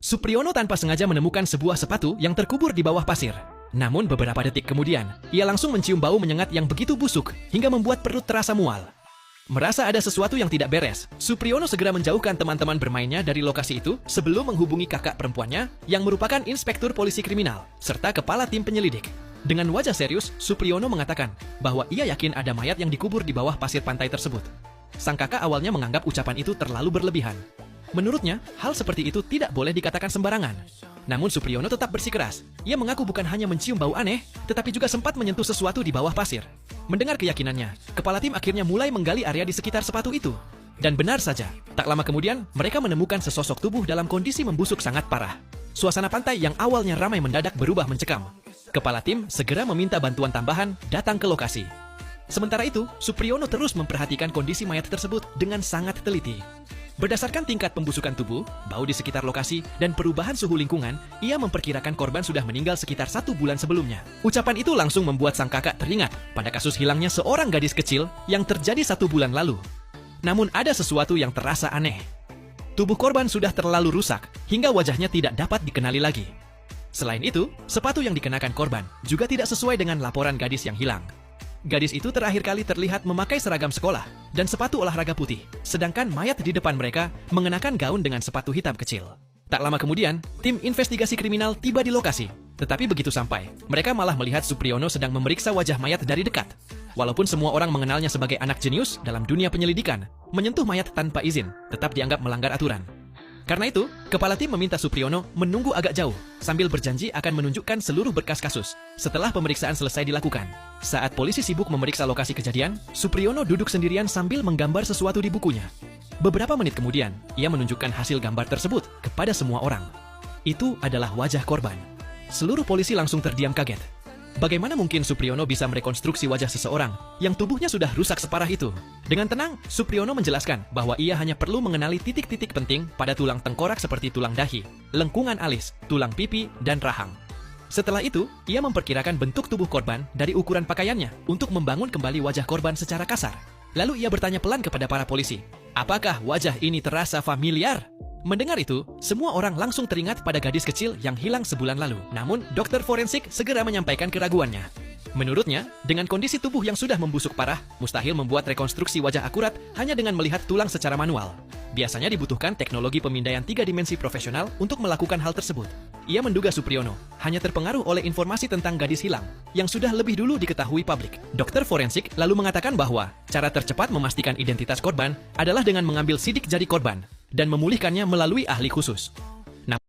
Supriyono tanpa sengaja menemukan sebuah sepatu yang terkubur di bawah pasir. Namun beberapa detik kemudian, ia langsung mencium bau menyengat yang begitu busuk hingga membuat perut terasa mual. Merasa ada sesuatu yang tidak beres, Supriyono segera menjauhkan teman-teman bermainnya dari lokasi itu sebelum menghubungi kakak perempuannya yang merupakan inspektur polisi kriminal serta kepala tim penyelidik. Dengan wajah serius, Supriyono mengatakan bahwa ia yakin ada mayat yang dikubur di bawah pasir pantai tersebut. Sang kakak awalnya menganggap ucapan itu terlalu berlebihan. Menurutnya, hal seperti itu tidak boleh dikatakan sembarangan. Namun Supriyono tetap bersikeras. Ia mengaku bukan hanya mencium bau aneh, tetapi juga sempat menyentuh sesuatu di bawah pasir. Mendengar keyakinannya, kepala tim akhirnya mulai menggali area di sekitar sepatu itu. Dan benar saja, tak lama kemudian mereka menemukan sesosok tubuh dalam kondisi membusuk sangat parah. Suasana pantai yang awalnya ramai mendadak berubah mencekam. Kepala tim segera meminta bantuan tambahan datang ke lokasi. Sementara itu, Supriyono terus memperhatikan kondisi mayat tersebut dengan sangat teliti. Berdasarkan tingkat pembusukan tubuh, bau di sekitar lokasi, dan perubahan suhu lingkungan, ia memperkirakan korban sudah meninggal sekitar 1 bulan sebelumnya. Ucapan itu langsung membuat sang kakak teringat pada kasus hilangnya seorang gadis kecil yang terjadi 1 bulan lalu. Namun ada sesuatu yang terasa aneh. Tubuh korban sudah terlalu rusak, hingga wajahnya tidak dapat dikenali lagi. Selain itu, sepatu yang dikenakan korban juga tidak sesuai dengan laporan gadis yang hilang. Gadis itu terakhir kali terlihat memakai seragam sekolah dan sepatu olahraga putih, sedangkan mayat di depan mereka mengenakan gaun dengan sepatu hitam kecil. Tak lama kemudian, tim investigasi kriminal tiba di lokasi. Tetapi begitu sampai, mereka malah melihat Supriyono sedang memeriksa wajah mayat dari dekat. Walaupun semua orang mengenalnya sebagai anak jenius dalam dunia penyelidikan, menyentuh mayat tanpa izin tetap dianggap melanggar aturan. Karena itu, kepala tim meminta Supriyono menunggu agak jauh, sambil berjanji akan menunjukkan seluruh berkas kasus setelah pemeriksaan selesai dilakukan. Saat polisi sibuk memeriksa lokasi kejadian, Supriyono duduk sendirian sambil menggambar sesuatu di bukunya. Beberapa menit kemudian, ia menunjukkan hasil gambar tersebut kepada semua orang. Itu adalah wajah korban. Seluruh polisi langsung terdiam kaget. Bagaimana mungkin Supriyono bisa merekonstruksi wajah seseorang yang tubuhnya sudah rusak separah itu? Dengan tenang, Supriyono menjelaskan bahwa ia hanya perlu mengenali titik-titik penting pada tulang tengkorak seperti tulang dahi, lengkungan alis, tulang pipi, dan rahang. Setelah itu, ia memperkirakan bentuk tubuh korban dari ukuran pakaiannya untuk membangun kembali wajah korban secara kasar. Lalu ia bertanya pelan kepada para polisi, apakah wajah ini terasa familiar? Mendengar itu, semua orang langsung teringat pada gadis kecil yang hilang sebulan lalu. Namun, dokter forensik segera menyampaikan keraguannya. Menurutnya, dengan kondisi tubuh yang sudah membusuk parah, mustahil membuat rekonstruksi wajah akurat hanya dengan melihat tulang secara manual. Biasanya dibutuhkan teknologi pemindaian 3 dimensi profesional untuk melakukan hal tersebut. Ia menduga Supriyono hanya terpengaruh oleh informasi tentang gadis hilang yang sudah lebih dulu diketahui publik. Dokter forensik lalu mengatakan bahwa cara tercepat memastikan identitas korban adalah dengan mengambil sidik jari korban dan memulihkannya melalui ahli khusus.